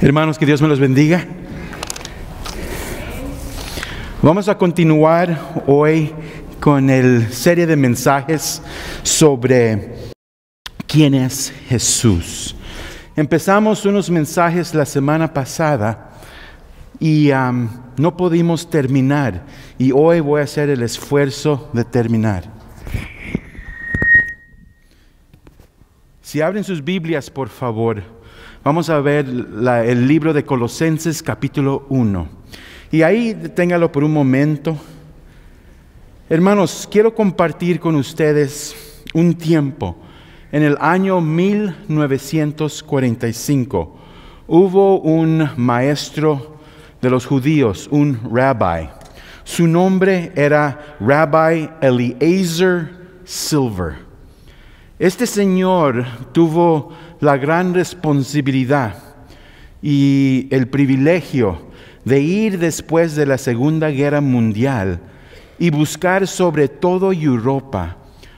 Hermanos, que Dios me los bendiga. Vamos a continuar hoy con la serie de mensajes sobre quién es Jesús. Empezamos unos mensajes la semana pasada y no pudimos terminar. Y hoy voy a hacer el esfuerzo de terminar. Si abren sus Biblias, por favor, vamos a ver el libro de Colosenses capítulo 1. Y ahí deténgalo por un momento. Hermanos, quiero compartir con ustedes un tiempo. En el año 1945 hubo un maestro de los judíos, un rabbi. Su nombre era Rabbi Eliezer Silver. Este señor tuvo la gran responsabilidad y el privilegio de ir después de la Segunda Guerra Mundial y buscar sobre todo Europa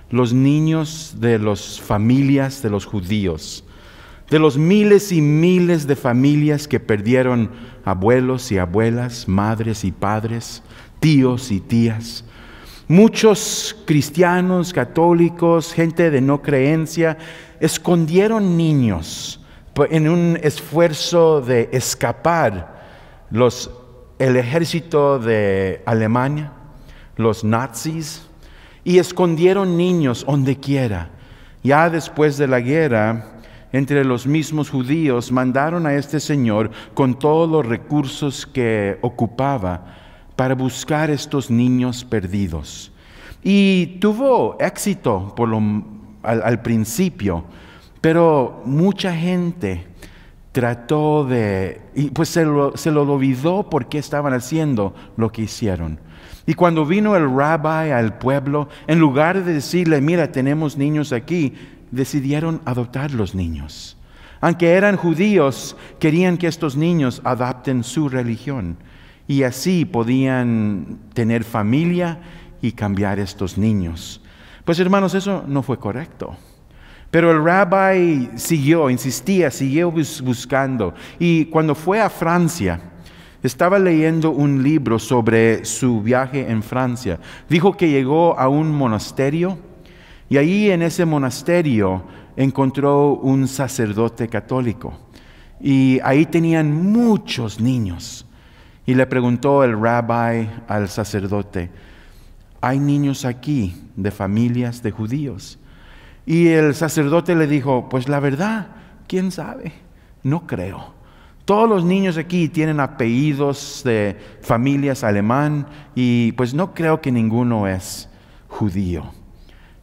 los niños de las familias de los judíos, de los miles y miles de familias que perdieron abuelos y abuelas, madres y padres, tíos y tías. Muchos cristianos, católicos, gente de no creencia, escondieron niños en un esfuerzo de escapar el ejército de Alemania, los nazis, y escondieron niños donde quiera. Ya después de la guerra, entre los mismos judíos, mandaron a este señor con todos los recursos que ocupaba para buscar estos niños perdidos. Y tuvo éxito al principio, pero mucha gente trató y pues se lo olvidó por qué estaban haciendo lo que hicieron. Y cuando vino el rabbi al pueblo, en lugar de decirle, mira, tenemos niños aquí, decidieron adoptar los niños. Aunque eran judíos, querían que estos niños adopten su religión. Y así podían tener familia y cambiar estos niños. Pues hermanos, eso no fue correcto. Pero el rabbi insistía, siguió buscando. Y cuando fue a Francia, estaba leyendo un libro sobre su viaje en Francia. Dijo que llegó a un monasterio y ahí en ese monasterio encontró un sacerdote católico. Y ahí tenían muchos niños. Y le preguntó el rabbi al sacerdote, ¿hay niños aquí de familias de judíos? Y el sacerdote le dijo, pues la verdad, ¿quién sabe? No creo. Todos los niños aquí tienen apellidos de familias alemán y pues no creo que ninguno es judío.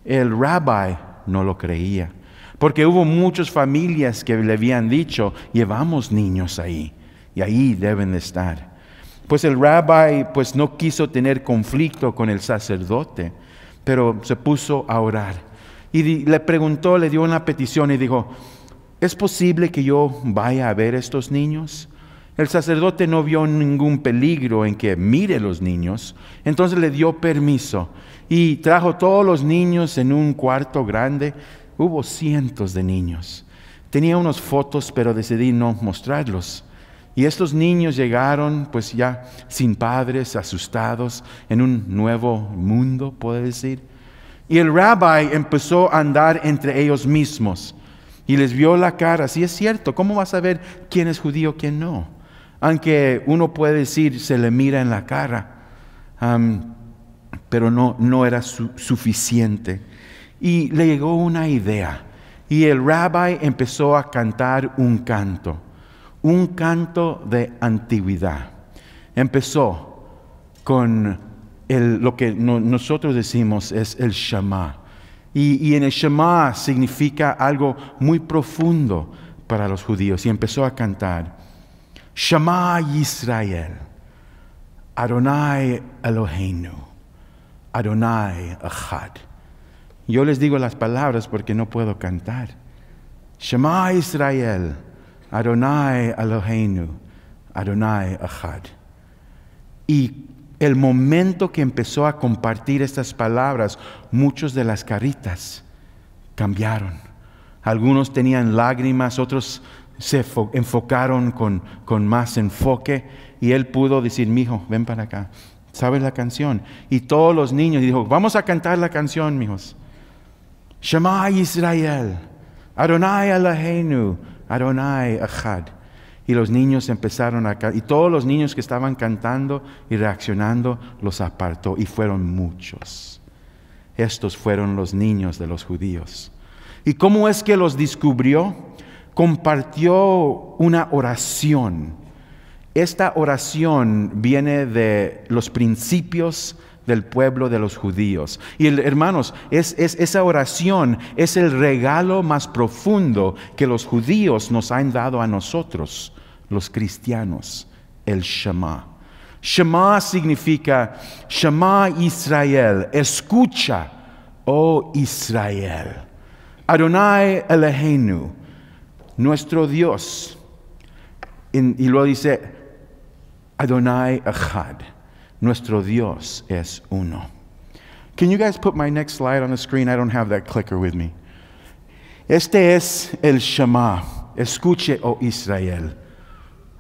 El rabbi no lo creía, porque hubo muchas familias que le habían dicho, llevamos niños ahí y ahí deben de estar. Pues el rabbi pues no quiso tener conflicto con el sacerdote, pero se puso a orar. Y le preguntó, le dio una petición y dijo, ¿es posible que yo vaya a ver a estos niños? El sacerdote no vio ningún peligro en que mire los niños, entonces le dio permiso y trajo todos los niños en un cuarto grande. Hubo cientos de niños. Tenía unas fotos, pero decidí no mostrarlos. Y estos niños llegaron pues ya sin padres, asustados, en un nuevo mundo, puede decir. Y el rabbi empezó a andar entre ellos mismos y les vio la cara. Sí, es cierto, ¿cómo vas a ver quién es judío, quién no? Aunque uno puede decir, se le mira en la cara, pero no era suficiente. Y le llegó una idea y el rabbi empezó a cantar un canto de antigüedad. Empezó con lo que nosotros decimos es el Shema. Y en el Shema significa algo muy profundo para los judíos. Y empezó a cantar, Shema Yisrael, Adonai Eloheinu, Adonai Echad. Yo les digo las palabras porque no puedo cantar. Shema Israel, Adonai Eloheinu, Adonai Echad. Y el momento que empezó a compartir estas palabras, muchos de las caritas cambiaron. Algunos tenían lágrimas, otros se enfocaron con más enfoque y él pudo decir, mijo, ven para acá, ¿sabes la canción? Y todos los niños dijo, vamos a cantar la canción, mijos. Shema Israel, Adonai Eloheinu, Adonai Echad. Y los niños empezaron a cantar, y todos los niños que estaban cantando y reaccionando los apartó, y fueron muchos. Estos fueron los niños de los judíos. ¿Y cómo es que los descubrió? Compartió una oración. Esta oración viene de los principios del pueblo de los judíos. Y hermanos, esa oración es el regalo más profundo que los judíos nos han dado a nosotros, los cristianos, el Shema. Shema significa, Shema Israel, escucha, oh Israel. Adonai Eloheinu, nuestro Dios. Y luego dice, Adonai Echad, nuestro Dios es uno. Can you guys put my next slide on the screen? I don't have that clicker with me. Este es el Shema. Escuche, oh Israel,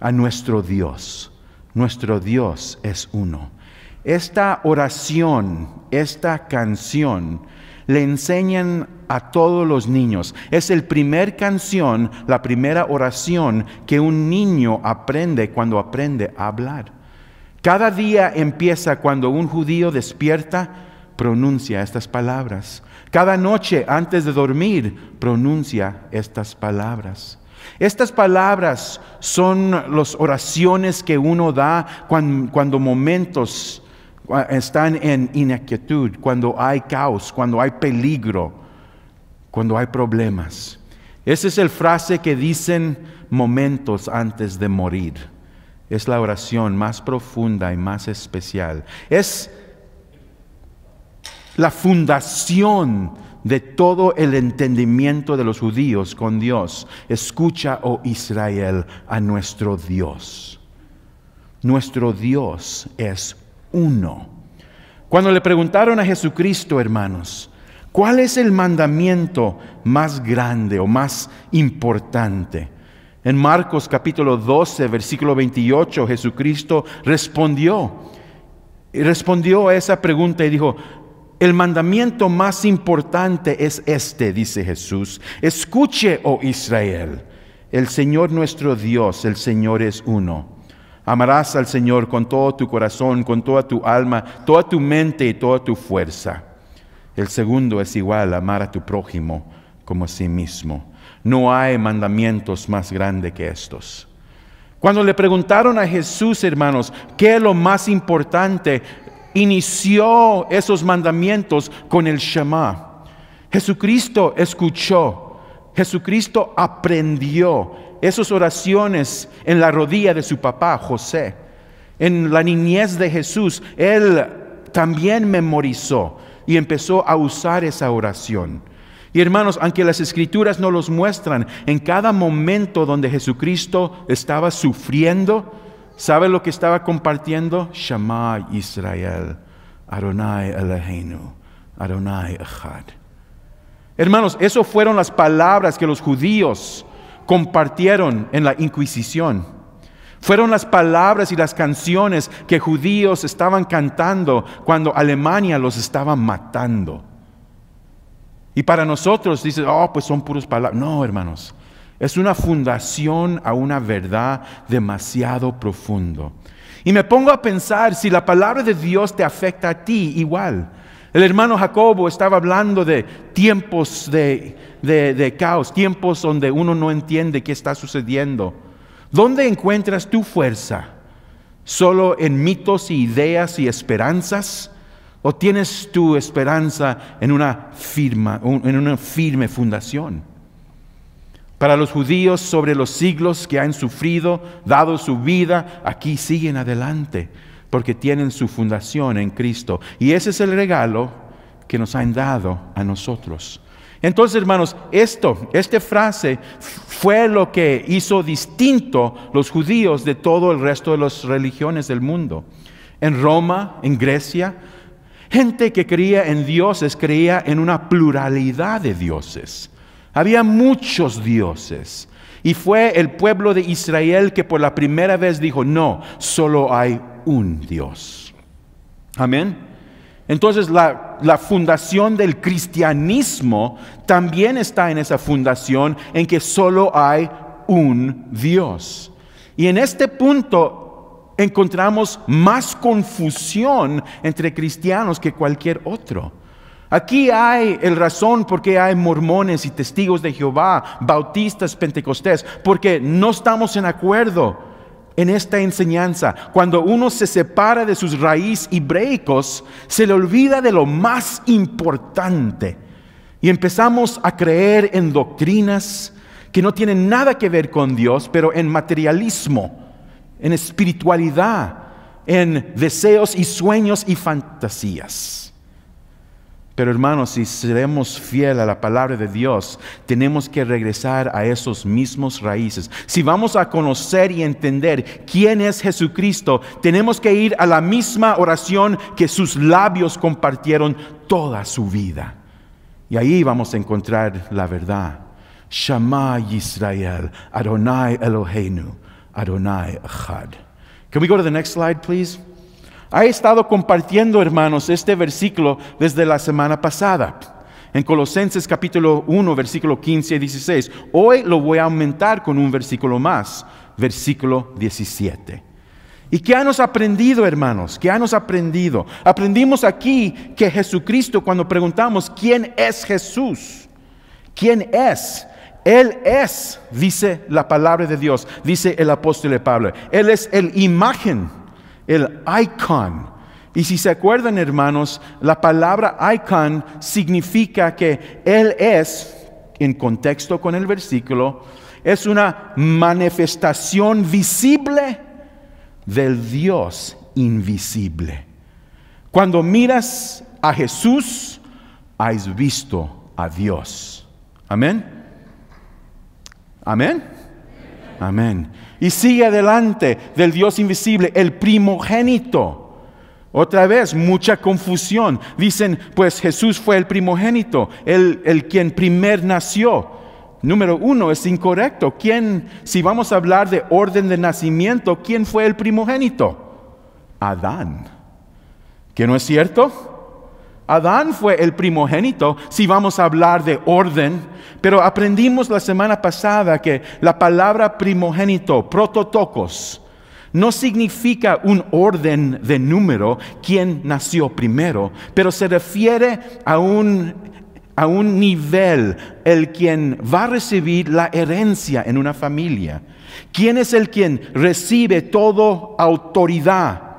a nuestro Dios. Nuestro Dios es uno. Esta oración, esta canción, le enseñan a todos los niños. Es la primera canción, la primera oración que un niño aprende cuando aprende a hablar. Cada día empieza cuando un judío despierta, pronuncia estas palabras. Cada noche antes de dormir, pronuncia estas palabras. Estas palabras son las oraciones que uno da cuando momentos están en inquietud, cuando hay caos, cuando hay peligro, cuando hay problemas. Esa es la frase que dicen momentos antes de morir. Es la oración más profunda y más especial. Es la fundación de todo el entendimiento de los judíos con Dios. Escucha, oh Israel, a nuestro Dios. Nuestro Dios es uno. Cuando le preguntaron a Jesucristo, hermanos, ¿cuál es el mandamiento más grande o más importante? En Marcos capítulo 12, versículo 28, Jesucristo respondió a esa pregunta y dijo, el mandamiento más importante es este, dice Jesús. Escuche, oh Israel, el Señor nuestro Dios, el Señor es uno. Amarás al Señor con todo tu corazón, con toda tu alma, toda tu mente y toda tu fuerza. El segundo es igual, amar a tu prójimo como a sí mismo. No hay mandamientos más grandes que estos. Cuando le preguntaron a Jesús, hermanos, ¿qué es lo más importante? Inició esos mandamientos con el Shema. Jesucristo escuchó, Jesucristo aprendió esas oraciones en la rodilla de su papá, José. En la niñez de Jesús, él también memorizó y empezó a usar esa oración. Y hermanos, aunque las Escrituras no los muestran, en cada momento donde Jesucristo estaba sufriendo, ¿sabe lo que estaba compartiendo? Shema Israel, Adonai Eloheinu, Adonai Echad. Hermanos, esas fueron las palabras que los judíos compartieron en la Inquisición. Fueron las palabras y las canciones que judíos estaban cantando cuando Alemania los estaba matando. Y para nosotros dices, pues son puras palabras. No, hermanos, es una fundación a una verdad demasiado profundo. Y me pongo a pensar si la palabra de Dios te afecta a ti igual. El hermano Jacobo estaba hablando de tiempos de caos, tiempos donde uno no entiende qué está sucediendo. ¿Dónde encuentras tu fuerza? ¿Solo en mitos y ideas y esperanzas? ¿O tienes tu esperanza en una firme fundación? Para los judíos sobre los siglos que han sufrido, dado su vida, aquí siguen adelante, porque tienen su fundación en Cristo. Y ese es el regalo que nos han dado a nosotros. Entonces, hermanos, esta frase fue lo que hizo distinto los judíos de todo el resto de las religiones del mundo. En Roma, en Grecia, gente que creía en dioses creía en una pluralidad de dioses. Había muchos dioses. Y fue el pueblo de Israel que por la primera vez dijo, no, solo hay un Dios. Amén. Entonces la fundación del cristianismo también está en esa fundación en que solo hay un Dios. Y en este punto encontramos más confusión entre cristianos que cualquier otro. Aquí hay el razón por qué hay mormones y testigos de Jehová, bautistas, pentecostés, porque no estamos en acuerdo en esta enseñanza. Cuando uno se separa de sus raíces hebreicos, se le olvida de lo más importante y empezamos a creer en doctrinas que no tienen nada que ver con Dios, pero en materialismo, en espiritualidad, en deseos y sueños y fantasías. Pero hermanos, si seremos fieles a la palabra de Dios, tenemos que regresar a esos mismos raíces. Si vamos a conocer y entender quién es Jesucristo, tenemos que ir a la misma oración que sus labios compartieron toda su vida. Y ahí vamos a encontrar la verdad. Shema Yisrael, Adonai Eloheinu, Adonai Echad. Can we go to the next slide, please? He estado compartiendo, hermanos, este versículo desde la semana pasada. En Colosenses capítulo 1, versículo 15 y 16. Hoy lo voy a aumentar con un versículo más, versículo 17. ¿Y qué hemos aprendido, hermanos? ¿Qué hemos aprendido? Aprendimos aquí que Jesucristo, cuando preguntamos ¿quién es Jesús? ¿Quién es? Él es, dice la palabra de Dios, dice el apóstol Pablo. Él es el imagen, el icon. Y si se acuerdan, hermanos, la palabra icon significa que Él es, en contexto con el versículo, es una manifestación visible del Dios invisible. Cuando miras a Jesús, has visto a Dios. Amén. Amén. Amén. Y sigue adelante del Dios invisible, el primogénito. Otra vez, mucha confusión. Dicen, pues Jesús fue el primogénito, el quien primer nació. Número uno, es incorrecto. Si vamos a hablar de orden de nacimiento, ¿quién fue el primogénito? Adán. ¿Que no es cierto? Adán fue el primogénito, si vamos a hablar de orden, pero aprendimos la semana pasada que la palabra primogénito, prototokos, no significa un orden de número, quién nació primero, pero se refiere a un nivel, el quien va a recibir la herencia en una familia. ¿Quién es el quien recibe toda autoridad?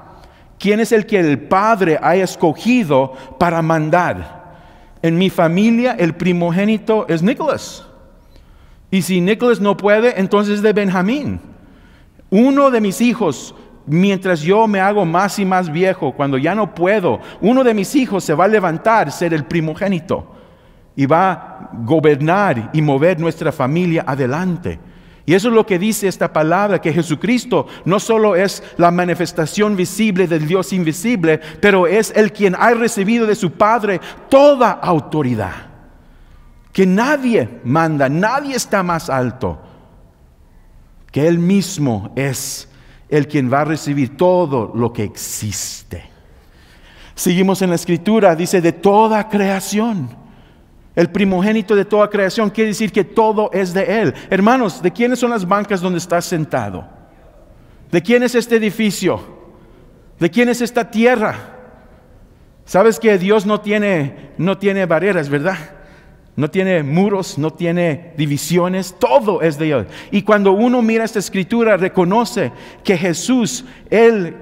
¿Quién es el que el Padre ha escogido para mandar? En mi familia el primogénito es Nicholas. Y si Nicholas no puede, entonces de Benjamín. Uno de mis hijos, mientras yo me hago más y más viejo, cuando ya no puedo, uno de mis hijos se va a levantar, ser el primogénito. Y va a gobernar y mover nuestra familia adelante. Y eso es lo que dice esta palabra, que Jesucristo no solo es la manifestación visible del Dios invisible, pero es el quien ha recibido de su Padre toda autoridad. Que nadie manda, nadie está más alto. Que Él mismo es el quien va a recibir todo lo que existe. Seguimos en la Escritura, dice de toda creación. El primogénito de toda creación quiere decir que todo es de Él. Hermanos, ¿de quiénes son las bancas donde estás sentado? ¿De quién es este edificio? ¿De quién es esta tierra? Sabes que Dios no tiene barreras, ¿verdad? No tiene muros, no tiene divisiones, todo es de Él. Y cuando uno mira esta escritura, reconoce que Jesús, Él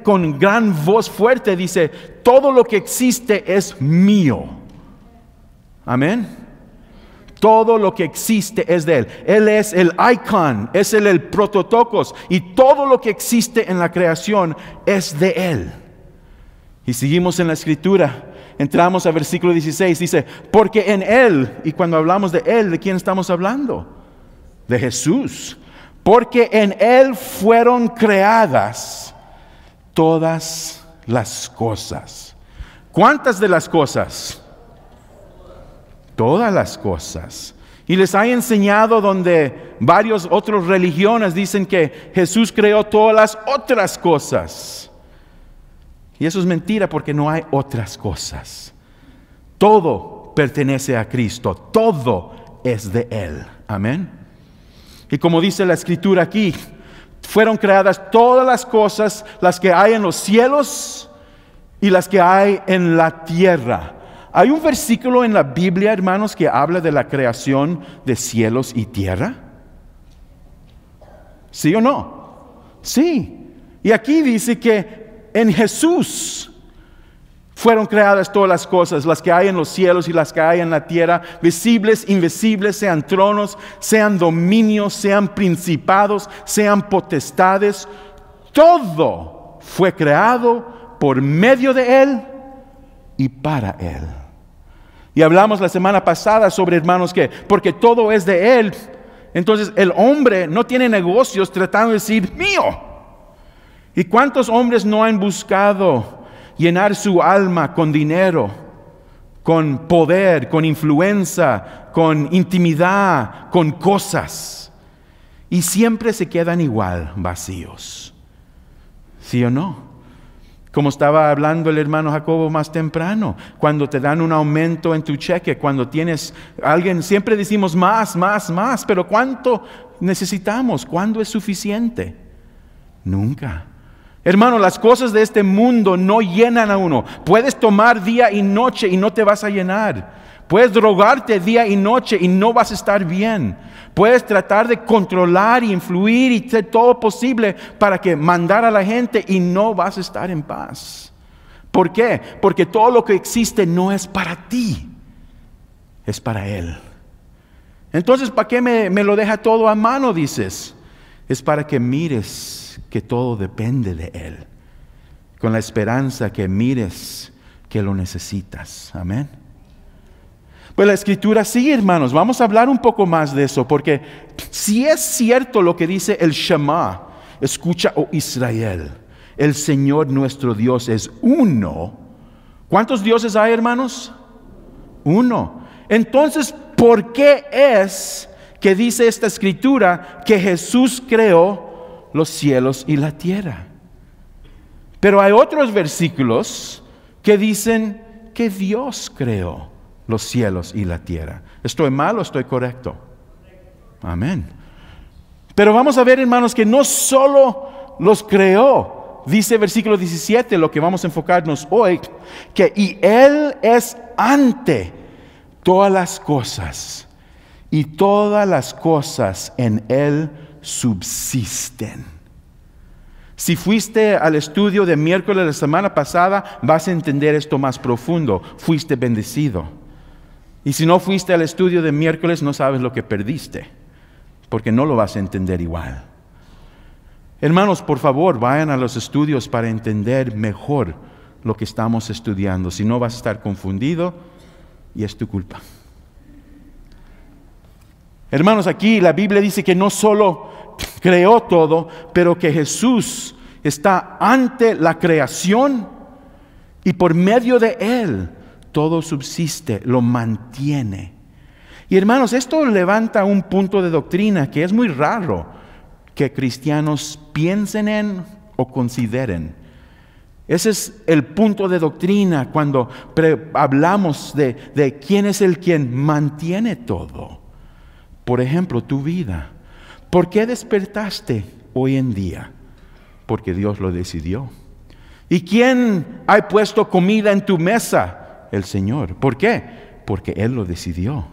con gran voz fuerte dice, todo lo que existe es mío. Amén. Todo lo que existe es de Él. Él es el icon, es el prototokos, y todo lo que existe en la creación es de Él. Y seguimos en la escritura, entramos al versículo 16, dice, porque en Él, y cuando hablamos de Él, ¿de quién estamos hablando? De Jesús. Porque en Él fueron creadas todas las cosas. ¿Cuántas de las cosas? Todas las cosas. Y les ha enseñado donde varias otras religiones dicen que Jesús creó todas las otras cosas. Y eso es mentira porque no hay otras cosas. Todo pertenece a Cristo, todo es de Él. Amén. Y como dice la Escritura aquí, fueron creadas todas las cosas, las que hay en los cielos y las que hay en la tierra. ¿Hay un versículo en la Biblia, hermanos, que habla de la creación de cielos y tierra? ¿Sí o no? Sí. Y aquí dice que en Jesús fueron creadas todas las cosas, las que hay en los cielos y las que hay en la tierra, visibles, invisibles, sean tronos, sean dominios, sean principados, sean potestades. Todo fue creado por medio de Él y para Él. Y hablamos la semana pasada sobre, hermanos, que porque todo es de Él, entonces el hombre no tiene negocios tratando de decir mío. ¿Y cuántos hombres no han buscado llenar su alma con dinero, con poder, con influencia, con intimidad, con cosas? Y siempre se quedan igual, vacíos. ¿Sí o no? Como estaba hablando el hermano Jacobo más temprano, cuando te dan un aumento en tu cheque, cuando tienes alguien, siempre decimos más, pero ¿cuánto necesitamos? ¿Cuándo es suficiente? Nunca. Hermano, las cosas de este mundo no llenan a uno. Puedes tomar día y noche y no te vas a llenar. Puedes drogarte día y noche y no vas a estar bien. Puedes tratar de controlar y influir y hacer todo posible para que mandar a la gente y no vas a estar en paz. ¿Por qué? Porque todo lo que existe no es para ti, es para Él. Entonces, ¿para qué me lo deja todo a mano, dices? Es para que mires que todo depende de Él, con la esperanza que mires que lo necesitas. Amén. Pues la Escritura sí, hermanos, vamos a hablar un poco más de eso, porque si es cierto lo que dice el Shema, escucha, oh Israel, el Señor nuestro Dios es uno. ¿Cuántos dioses hay, hermanos? Uno. Entonces, ¿por qué es que dice esta Escritura que Jesús creó los cielos y la tierra? Pero hay otros versículos que dicen que Dios creó los cielos y la tierra. ¿Estoy mal o estoy correcto? Amén. Pero vamos a ver, hermanos, que no solo los creó. Dice versículo 17, lo que vamos a enfocarnos hoy, que y Él es ante todas las cosas, y todas las cosas en Él subsisten. Si fuiste al estudio de miércoles de la semana pasada, vas a entender esto más profundo. Fuiste bendecido. Y si no fuiste al estudio de miércoles, no sabes lo que perdiste, porque no lo vas a entender igual. Hermanos, por favor, vayan a los estudios para entender mejor lo que estamos estudiando. Si no, vas a estar confundido y es tu culpa. Hermanos, aquí la Biblia dice que no solo creó todo, pero que Jesús está ante la creación y por medio de Él todo subsiste, lo mantiene. Y hermanos, esto levanta un punto de doctrina que es muy raro que cristianos piensen en o consideren. Ese es el punto de doctrina cuando hablamos de quién es el quien mantiene todo. Por ejemplo, tu vida. ¿Por qué despertaste hoy en día? Porque Dios lo decidió. ¿Y quién ha puesto comida en tu mesa? El Señor. ¿Por qué? Porque Él lo decidió.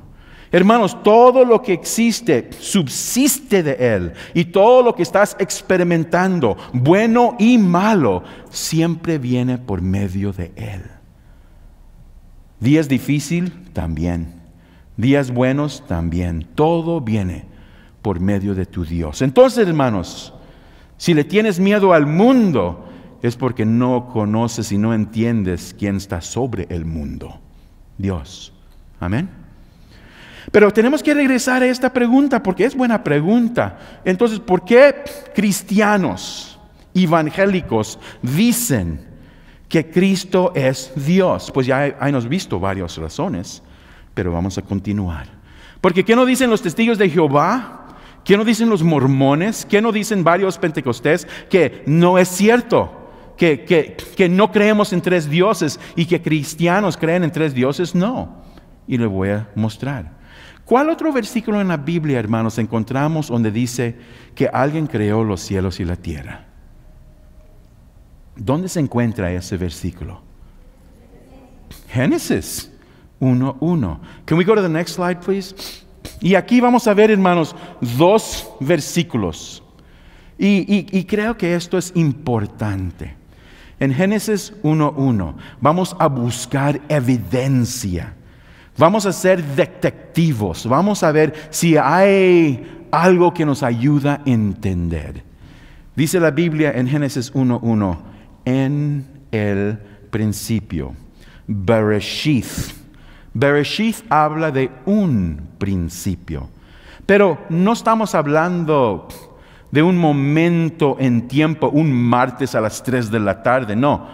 Hermanos, todo lo que existe subsiste de Él, y todo lo que estás experimentando, bueno y malo, siempre viene por medio de Él. Días difíciles también, días buenos también, todo viene por medio de tu Dios. Entonces, hermanos, si le tienes miedo al mundo, es porque no conoces y no entiendes quién está sobre el mundo, Dios. Amén. Pero tenemos que regresar a esta pregunta porque es buena pregunta. Entonces, ¿por qué cristianos evangélicos dicen que Cristo es Dios? Pues ya hemos visto varias razones, pero vamos a continuar. Porque ¿qué no dicen los testigos de Jehová? ¿Qué no dicen los mormones? ¿Qué no dicen varios pentecostés? Que no es cierto. Que no creemos en 3 dioses y que cristianos creen en 3 dioses. No. Y le voy a mostrar. ¿Cuál otro versículo en la Biblia, hermanos, encontramos donde dice que alguien creó los cielos y la tierra? ¿Dónde se encuentra ese versículo? Génesis 1:1. Can we go to the next slide, please? Y aquí vamos a ver, hermanos, 2 versículos. Y creo que esto es importante. En Génesis 1:1 vamos a buscar evidencia. Vamos a ser detectivos. Vamos a ver si hay algo que nos ayuda a entender. Dice la Biblia en Génesis 1:1, en el principio. Bereshith. Bereshith habla de un principio. Pero no estamos hablando de un momento en tiempo, un martes a las 3 de la tarde, no.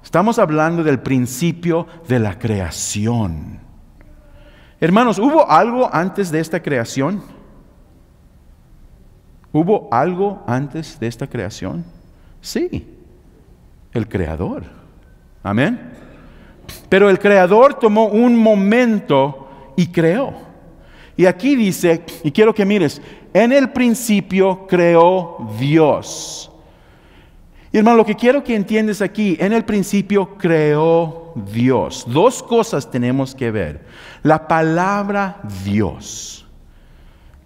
Estamos hablando del principio de la creación. Hermanos, ¿hubo algo antes de esta creación? ¿Hubo algo antes de esta creación? Sí, el Creador. Amén. Pero el Creador tomó un momento y creó. Y aquí dice, y quiero que mires, en el principio creó Dios. Y hermano, lo que quiero que entiendas aquí, en el principio creó Dios. 2 cosas tenemos que ver. La palabra Dios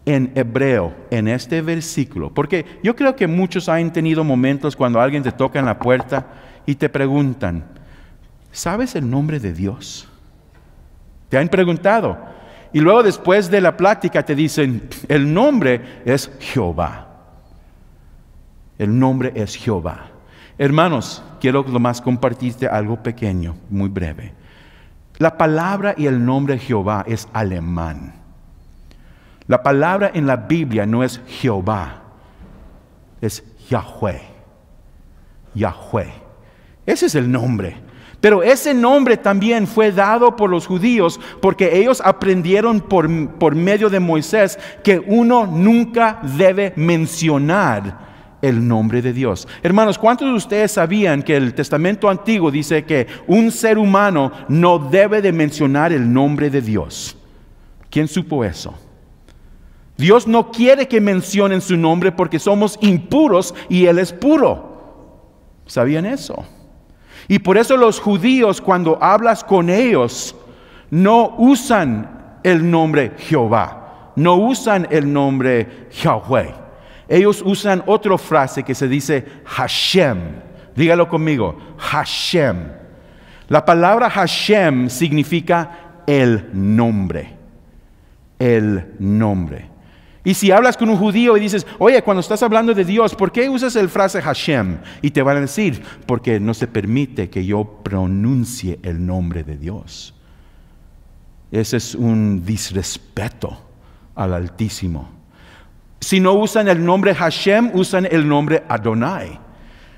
en hebreo, en este versículo, porque yo creo que muchos han tenido momentos cuando alguien te toca en la puerta y te preguntan, ¿sabes el nombre de Dios? Te han preguntado. Y luego después de la plática te dicen, el nombre es Jehová. El nombre es Jehová. Hermanos, quiero nomás compartirte algo pequeño, muy breve. La palabra y el nombre Jehová es alemán. La palabra en la Biblia no es Jehová, es Yahweh. Yahweh. Ese es el nombre. Pero ese nombre también fue dado por los judíos porque ellos aprendieron por medio de Moisés que uno nunca debe mencionar el nombre de Dios. Hermanos, ¿cuántos de ustedes sabían que el Testamento Antiguo dice que un ser humano no debe de mencionar el nombre de Dios? ¿Quién supo eso? Dios no quiere que mencionen su nombre porque somos impuros y Él es puro. ¿Sabían eso? Y por eso los judíos, cuando hablas con ellos, no usan el nombre Jehová, no usan el nombre Yahweh. Ellos usan otra frase que se dice Hashem. Dígalo conmigo, Hashem. La palabra Hashem significa el nombre. El nombre. Y si hablas con un judío y dices, oye, cuando estás hablando de Dios, ¿por qué usas la frase Hashem? Y te van a decir, porque no se permite que yo pronuncie el nombre de Dios. Ese es un disrespeto al Altísimo. Si no usan el nombre Hashem, usan el nombre Adonai.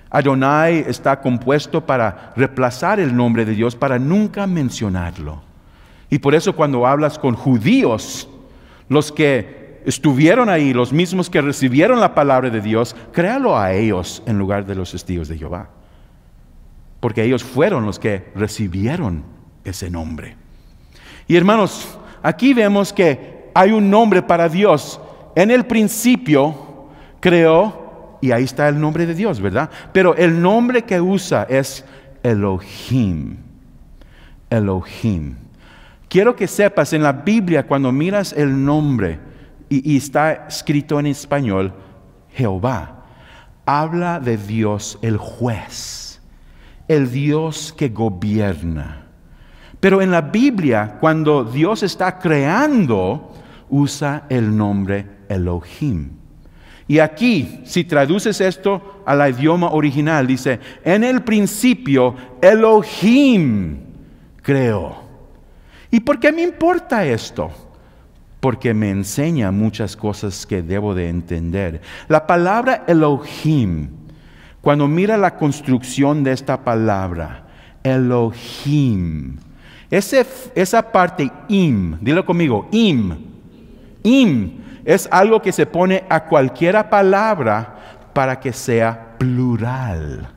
Adonai está compuesto para reemplazar el nombre de Dios, para nunca mencionarlo. Y por eso cuando hablas con judíos, los que estuvieron ahí, los mismos que recibieron la palabra de Dios, créalo a ellos en lugar de los testigos de Jehová. Porque ellos fueron los que recibieron ese nombre. Y hermanos, aquí vemos que hay un nombre para Dios. En el principio creó, y ahí está el nombre de Dios, ¿verdad? Pero el nombre que usa es Elohim. Elohim. Quiero que sepas, en la Biblia, cuando miras el nombre, y está escrito en español, Jehová, habla de Dios el juez, el Dios que gobierna. Pero en la Biblia, cuando Dios está creando, usa el nombre Elohim. Y aquí, si traduces esto al idioma original, dice, en el principio Elohim creó. ¿Y por qué me importa esto? Porque me enseña muchas cosas que debo de entender. La palabra Elohim, cuando mira la construcción de esta palabra, Elohim, esa parte im, dilo conmigo, im, Im es algo que se pone a cualquier palabra para que sea plural.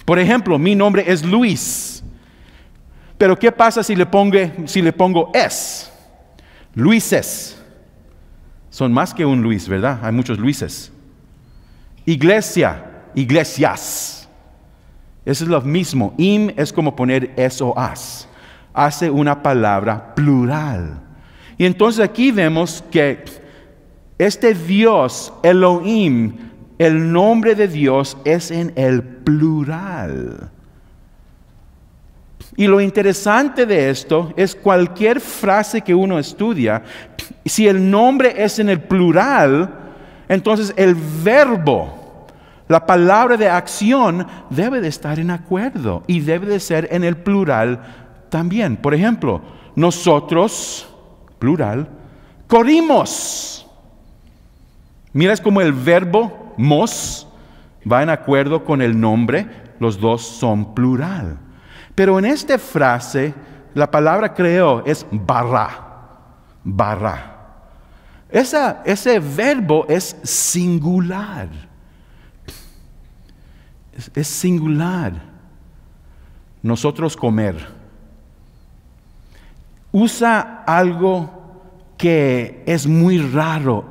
Por ejemplo, mi nombre es Luis. Pero ¿qué pasa si le pongo es? Luises. Son más que un Luis, ¿verdad? Hay muchos Luises. Iglesia, iglesias. Eso es lo mismo. Im es como poner es o as. Hace una palabra plural. Y entonces aquí vemos que este Dios, Elohim, el nombre de Dios es en el plural. Y lo interesante de esto es cualquier frase que uno estudia, si el nombre es en el plural, entonces el verbo, la palabra de acción debe de estar en acuerdo y debe de ser en el plural también. Por ejemplo, nosotros, plural, corrimos. Miras como el verbo mos va en acuerdo con el nombre, los dos son plural. Pero en esta frase, la palabra creo es barra. Ese verbo es singular. Es singular. Nosotros comer. Usa algo que es muy raro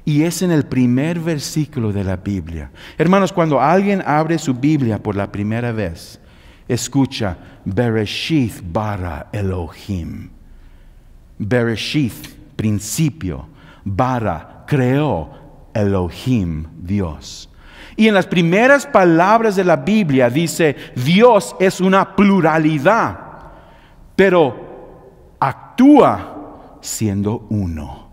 y es en el primer versículo de la Biblia. Hermanos, cuando alguien abre su Biblia por la primera vez, escucha, Bereshith bara Elohim. Bereshith, principio. Bara, creó Elohim, Dios. Y en las primeras palabras de la Biblia dice, Dios es una pluralidad, pero actúa siendo uno.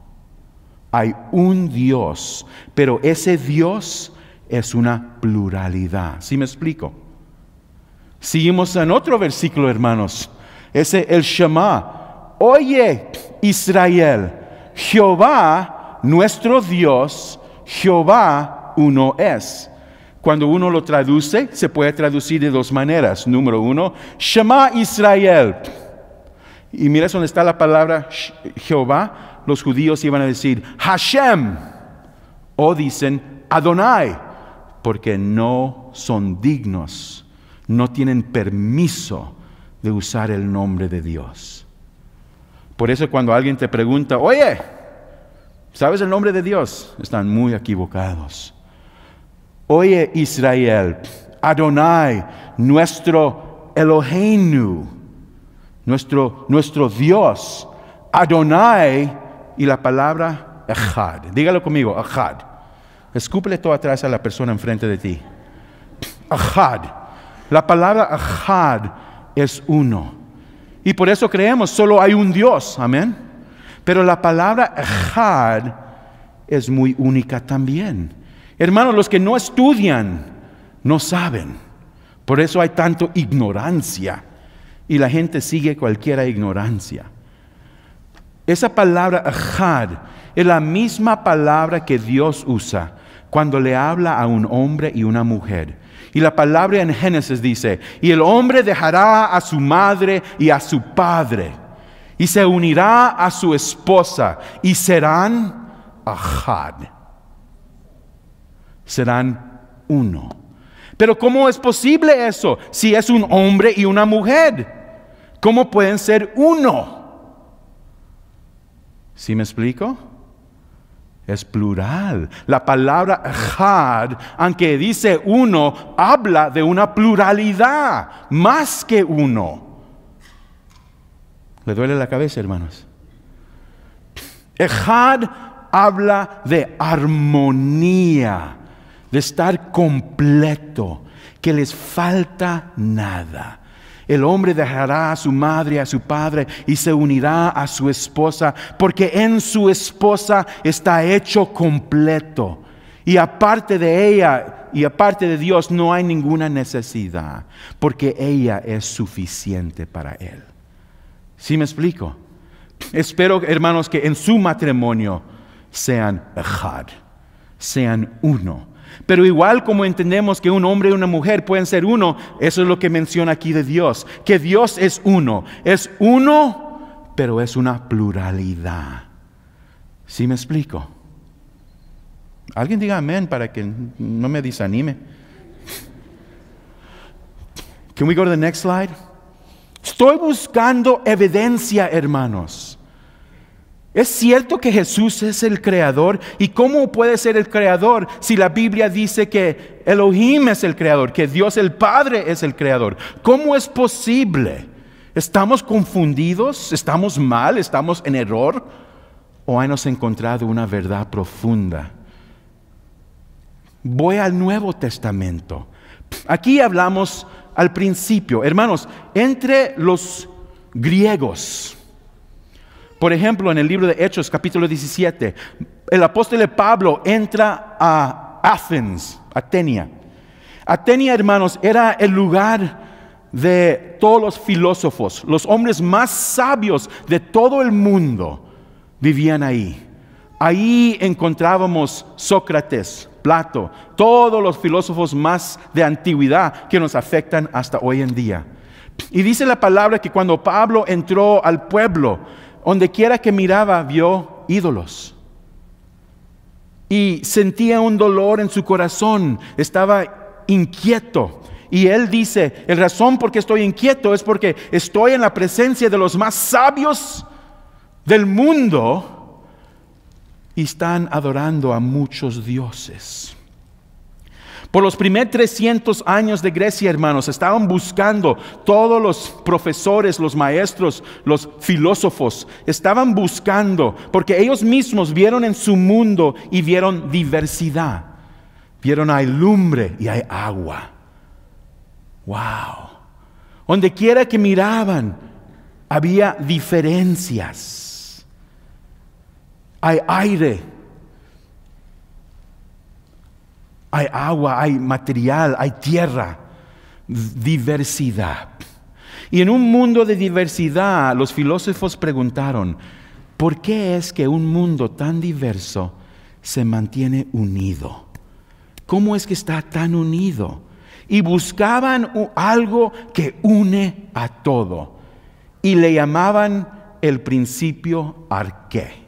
Hay un Dios, pero ese Dios es una pluralidad. ¿Sí me explico? Seguimos en otro versículo, hermanos. El Shema. Oye, Israel, Jehová, nuestro Dios, Jehová uno es. Cuando uno lo traduce, se puede traducir de dos maneras. Número uno, Shema Israel. Y mira dónde está la palabra Jehová. Los judíos iban a decir Hashem. O dicen Adonai. Porque no son dignos. No tienen permiso de usar el nombre de Dios. Por eso cuando alguien te pregunta, oye, ¿sabes el nombre de Dios? Están muy equivocados. Oye, Israel, Adonai, nuestro Eloheinu, nuestro Dios, Adonai, y la palabra Echad. Dígalo conmigo, Echad. Escúpele todo atrás a la persona enfrente de ti. Echad. La palabra Echad es uno. Y por eso creemos, solo hay un Dios, amén. Pero la palabra Echad es muy única también. Hermanos, los que no estudian, no saben. Por eso hay tanto ignorancia. Y la gente sigue cualquier ignorancia. Esa palabra Echad es la misma palabra que Dios usa cuando le habla a un hombre y una mujer. Y la palabra en Génesis dice, y el hombre dejará a su madre y a su padre, y se unirá a su esposa, y serán Echad. Serán uno. Pero ¿cómo es posible eso? Si es un hombre y una mujer, ¿cómo pueden ser uno? ¿Sí me explico? Es plural. La palabra Echad, aunque dice uno, habla de una pluralidad, más que uno. ¿Le duele la cabeza, hermanos? Echad habla de armonía, de estar completo, que les falta nada. El hombre dejará a su madre y a su padre y se unirá a su esposa, porque en su esposa está hecho completo. Y aparte de ella y aparte de Dios no hay ninguna necesidad, porque ella es suficiente para él. ¿Sí me explico? Espero, hermanos, que en su matrimonio sean Echad, sean uno. Pero igual como entendemos que un hombre y una mujer pueden ser uno, eso es lo que menciona aquí de Dios, que Dios es uno, pero es una pluralidad. ¿Sí me explico? Alguien diga amén para que no me desanime. Can we go to the next slide? Estoy buscando evidencia, hermanos. ¿Es cierto que Jesús es el creador? ¿Y cómo puede ser el creador si la Biblia dice que Elohim es el creador, que Dios el Padre es el creador? ¿Cómo es posible? ¿Estamos confundidos? ¿Estamos mal? ¿Estamos en error? ¿O hemos encontrado una verdad profunda? Voy al Nuevo Testamento. Aquí hablamos al principio, hermanos, entre los griegos. Por ejemplo, en el libro de Hechos, capítulo 17, el apóstol Pablo entra a Atenia. Atenia, hermanos, era el lugar de todos los filósofos, los hombres más sabios de todo el mundo vivían ahí. Ahí encontrábamos Sócrates, Plato, todos los filósofos más de antigüedad que nos afectan hasta hoy en día. Y dice la palabra que cuando Pablo entró al pueblo, donde quiera que miraba, vio ídolos. Y sentía un dolor en su corazón, estaba inquieto. Y él dice, la razón por qué estoy inquieto es porque estoy en la presencia de los más sabios del mundo y están adorando a muchos dioses. Por los primeros 300 años de Grecia, hermanos, estaban buscando todos los profesores, los maestros, los filósofos, estaban buscando, porque ellos mismos vieron en su mundo y vieron diversidad. Vieron hay lumbre y hay agua. Wow. Donde quiera que miraban, había diferencias. Hay aire. Hay agua, hay material, hay tierra, diversidad. Y en un mundo de diversidad, los filósofos preguntaron, ¿por qué es que un mundo tan diverso se mantiene unido? ¿Cómo es que está tan unido? Y buscaban algo que une a todo. Y le llamaban el principio arqué.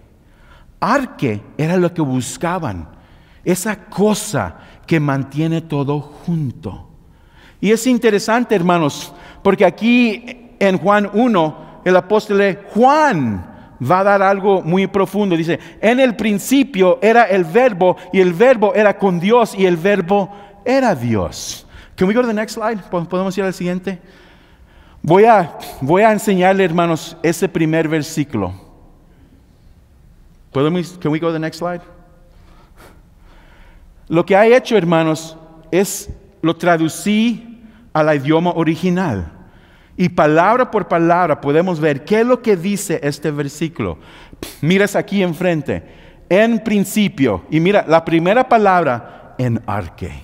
Arqué era lo que buscaban, esa cosa que mantiene todo junto. Y es interesante, hermanos, porque aquí en Juan 1, el apóstol Juan va a dar algo muy profundo. Dice, en el principio era el verbo, y el verbo era con Dios, y el verbo era Dios. Can we go to the next slide? ¿Podemos ir al siguiente? Voy a enseñarle, hermanos, ese primer versículo. Can we go to the next slide? Lo que ha hecho, hermanos, es lo traducí al idioma original. Y palabra por palabra podemos ver qué es lo que dice este versículo. Miras aquí enfrente, en principio. Y mira, la primera palabra, en arque.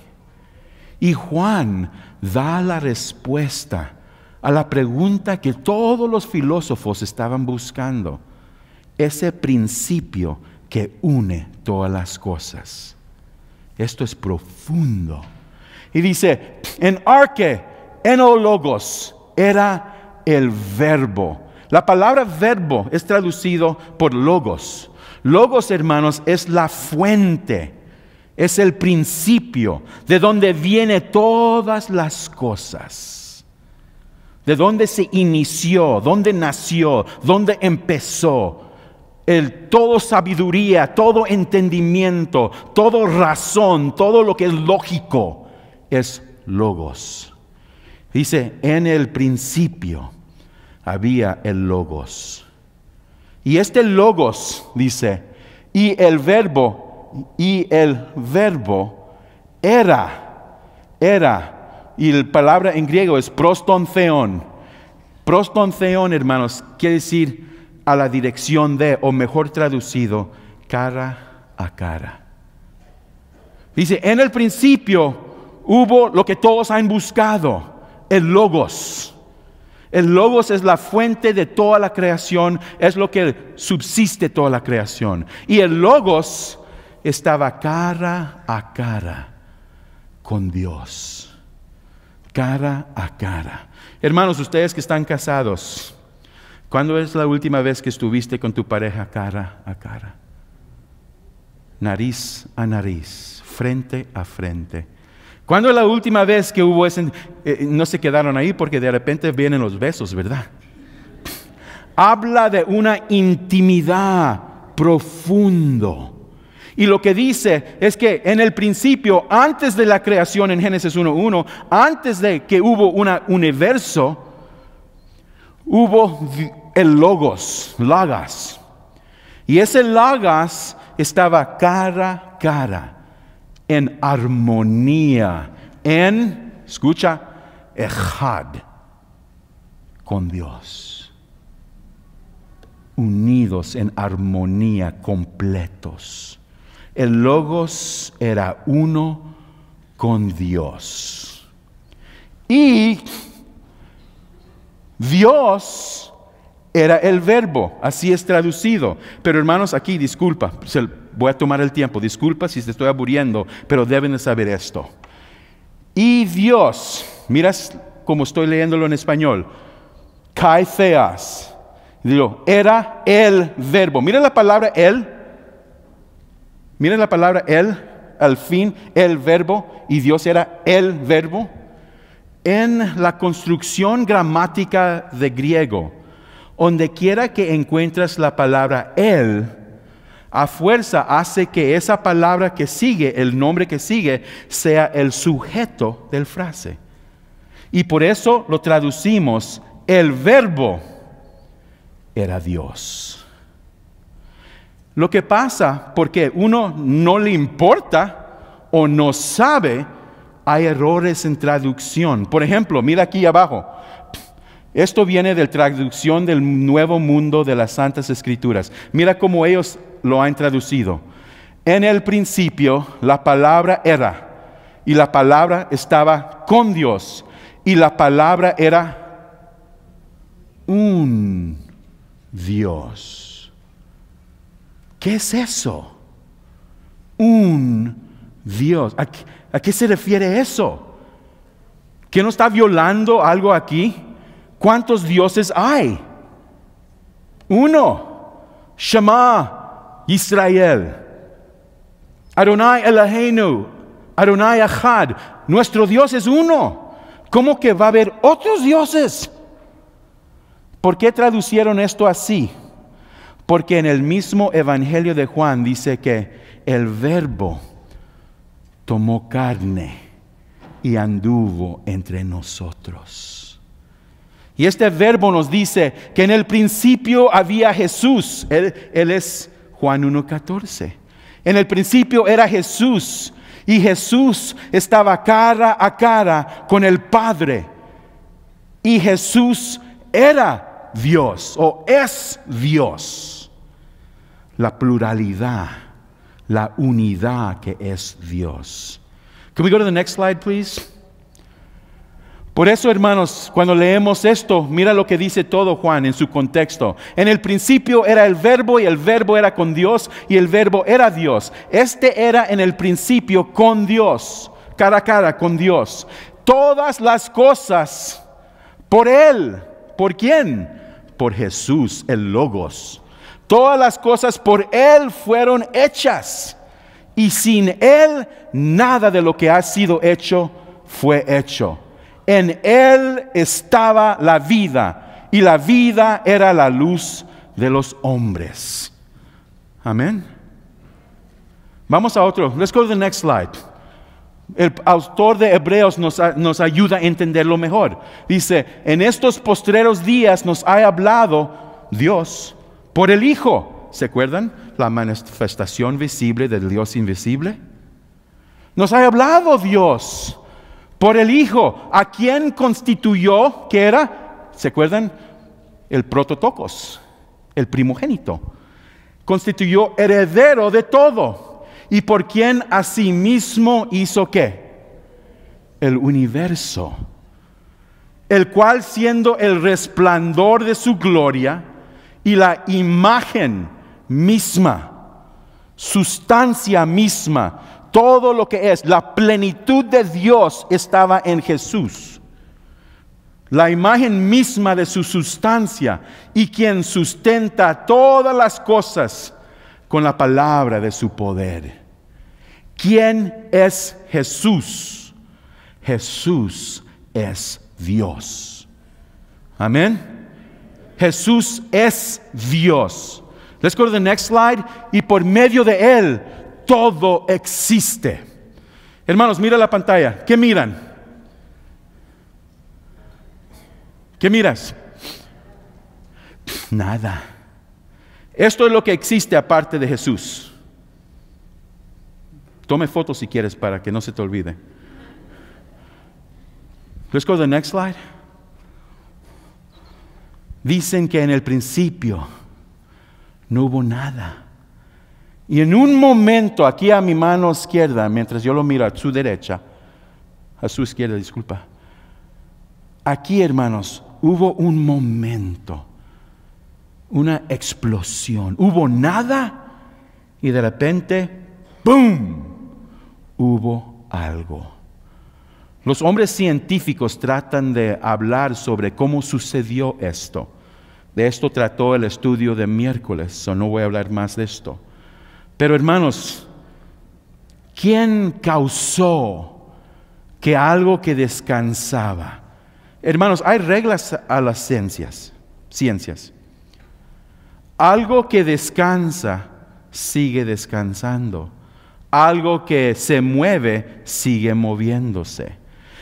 Y Juan da la respuesta a la pregunta que todos los filósofos estaban buscando. Ese principio que une todas las cosas. Esto es profundo. Y dice, en arque, enologos, era el verbo. La palabra verbo es traducido por logos. Logos, hermanos, es la fuente, es el principio, de donde vienen todas las cosas. De donde se inició, donde nació, donde empezó. Todo sabiduría, todo entendimiento, todo razón, todo lo que es lógico, es logos. Dice, en el principio había el logos. Y este logos, dice, y el verbo era, y la palabra en griego es prostontheon. Prostontheon, hermanos, quiere decir a la dirección de, o mejor traducido, cara a cara. Dice, en el principio hubo lo que todos han buscado, el logos. El logos es la fuente de toda la creación, es lo que subsiste toda la creación. Y el logos estaba cara a cara con Dios. Cara a cara. Hermanos, ustedes que están casados, ¿cuándo es la última vez que estuviste con tu pareja cara a cara? nariz a nariz, frente a frente. ¿Cuándo es la última vez que hubo ese? No se quedaron ahí porque de repente vienen los besos, ¿verdad? Habla de una intimidad profundo. Y lo que dice es que en el principio, antes de la creación en Génesis 1:1, antes de que hubo un universo, hubo el logos. Y ese logos estaba cara a cara, en armonía, escucha, echad, con Dios. Unidos en armonía, completos. El logos era uno con Dios. Y Dios era el verbo, así es traducido. Pero hermanos, aquí, disculpa, voy a tomar el tiempo, disculpa si te estoy aburriendo, pero deben de saber esto. Y Dios, miras como estoy leyéndolo en español, kai theas, digo, era el verbo. Mira la palabra el. Miren la palabra él, al fin, el verbo, y Dios era el verbo. En la construcción gramática de griego, donde quiera que encuentres la palabra él, a fuerza hace que esa palabra que sigue, el nombre que sigue, sea el sujeto del frase. Y por eso lo traducimos, el verbo era Dios. Lo que pasa, porque uno no le importa o no sabe, hay errores en traducción. Por ejemplo, mira aquí abajo. Esto viene de la traducción del Nuevo Mundo de las Santas Escrituras. Mira cómo ellos lo han traducido. En el principio, la palabra era, y la palabra estaba con Dios, y la palabra era un Dios. ¿Qué es eso? Un Dios. ¿A qué se refiere eso? ¿Que no está violando algo aquí? ¿Cuántos dioses hay? Uno. Shema Israel. Adonai Eloheinu. Adonai Echad. Nuestro Dios es uno. ¿Cómo que va a haber otros dioses? ¿Por qué traducieron esto así? Porque en el mismo Evangelio de Juan dice que el verbo tomó carne y anduvo entre nosotros. Y este verbo nos dice que en el principio había Jesús. Él es Juan 1:14. En el principio era Jesús y Jesús estaba cara a cara con el Padre. Y Jesús era Dios o es Dios. La pluralidad, la unidad que es Dios. Can we go to the next slide, please? Por eso, hermanos, cuando leemos esto, mira lo que dice todo Juan en su contexto. En el principio era el verbo y el verbo era con Dios y el verbo era Dios. Este era en el principio con Dios, cara a cara con Dios. Todas las cosas por Él. ¿Por quién? Por Jesús, el Logos. Todas las cosas por Él fueron hechas. Y sin Él, nada de lo que ha sido hecho fue hecho. En Él estaba la vida, y la vida era la luz de los hombres. Amén. Vamos a otro. Let's go to the next slide. El autor de Hebreos nos ayuda a entenderlo mejor. Dice, en estos postreros días nos ha hablado Dios por el Hijo. ¿Se acuerdan? La manifestación visible del Dios invisible. Nos ha hablado Dios por el Hijo, a quien constituyó, ¿qué era? ¿Se acuerdan? El prototokos, el primogénito. Constituyó heredero de todo. Y por quien asimismo hizo ¿qué? El universo. El cual, siendo el resplandor de su gloria y la imagen misma, sustancia misma, todo lo que es, la plenitud de Dios estaba en Jesús. La imagen misma de su sustancia, y quien sustenta todas las cosas con la palabra de su poder. ¿Quién es Jesús? Jesús es Dios. Amén. Jesús es Dios. Let's go to the next slide. Y por medio de Él, todo existe. Hermanos, mira la pantalla. ¿Qué miran? ¿Qué miras? Nada. Esto es lo que existe aparte de Jesús. Tome fotos si quieres para que no se te olvide. Let's go to the next slide. Dicen que en el principio no hubo nada. Y en un momento, aquí a mi mano izquierda, mientras yo lo miro a su derecha, a su izquierda, disculpa. Aquí, hermanos, hubo un momento, una explosión. Hubo nada y de repente, ¡boom!, hubo algo. Los hombres científicos tratan de hablar sobre cómo sucedió esto. De esto trató el estudio de miércoles, no voy a hablar más de esto. Pero hermanos, ¿quién causó que algo que descansaba? Hermanos, hay reglas a las ciencias. Algo que descansa sigue descansando. Algo que se mueve sigue moviéndose.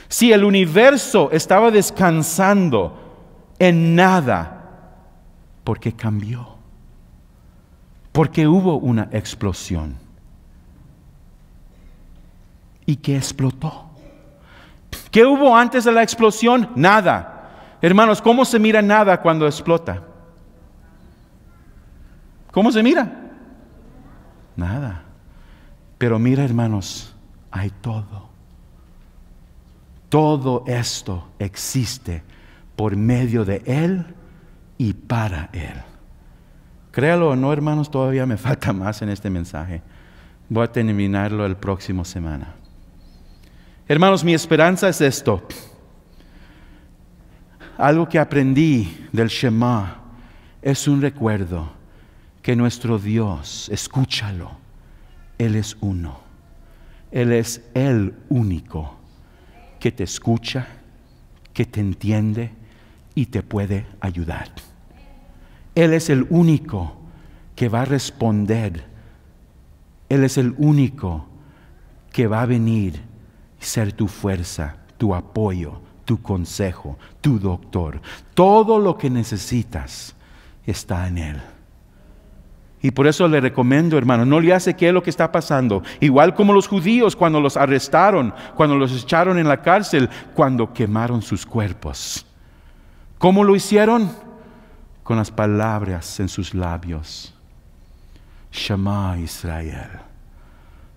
Si el universo estaba descansando en nada, ¿por qué cambió? Porque hubo una explosión. ¿Y qué explotó? ¿Qué hubo antes de la explosión? Nada. Hermanos, ¿cómo se mira nada cuando explota? ¿Cómo se mira? Nada. Pero mira, hermanos, hay todo. Todo esto existe por medio de Él y para Él. Créalo o no, hermanos, todavía me falta más en este mensaje. Voy a terminarlo la próxima semana. Hermanos, mi esperanza es esto. Algo que aprendí del Shema es un recuerdo que nuestro Dios, escúchalo, Él es uno. Él es el único que te escucha, que te entiende y te puede ayudar. Él es el único que va a responder. Él es el único que va a venir y ser tu fuerza, tu apoyo, tu consejo, tu doctor. Todo lo que necesitas está en Él. Y por eso le recomiendo, hermano, no le hace qué lo que está pasando. Igual como los judíos cuando los arrestaron, cuando los echaron en la cárcel, cuando quemaron sus cuerpos. ¿Cómo lo hicieron? Con las palabras en sus labios. Shema Israel,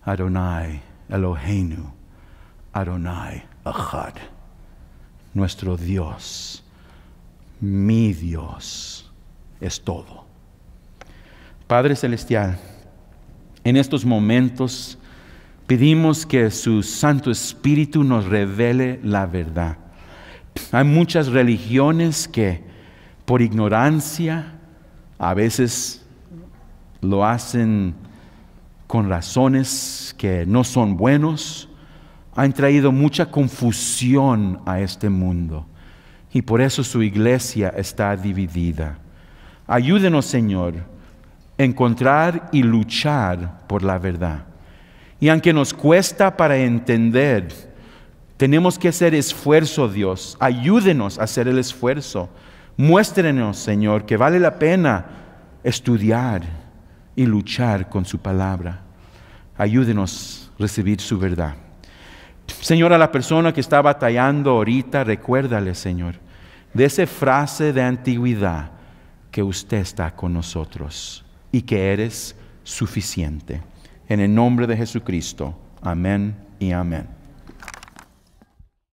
Adonai Eloheinu, Adonai Echad. Nuestro Dios, mi Dios, es todo. Padre Celestial, en estos momentos pedimos que su Santo Espíritu nos revele la verdad. Hay muchas religiones que por ignorancia a veces lo hacen con razones que no son buenos. Han traído mucha confusión a este mundo y por eso su iglesia está dividida. Ayúdenos, Señor, encontrar y luchar por la verdad. Y aunque nos cuesta para entender, tenemos que hacer esfuerzo, Dios. Ayúdenos a hacer el esfuerzo. Muéstrenos, Señor, que vale la pena estudiar y luchar con su palabra. Ayúdenos a recibir su verdad. Señor, a la persona que está batallando ahorita, recuérdale, Señor, de esa frase de antigüedad, que usted está con nosotros y que eres suficiente. En el nombre de Jesucristo. Amén y amén.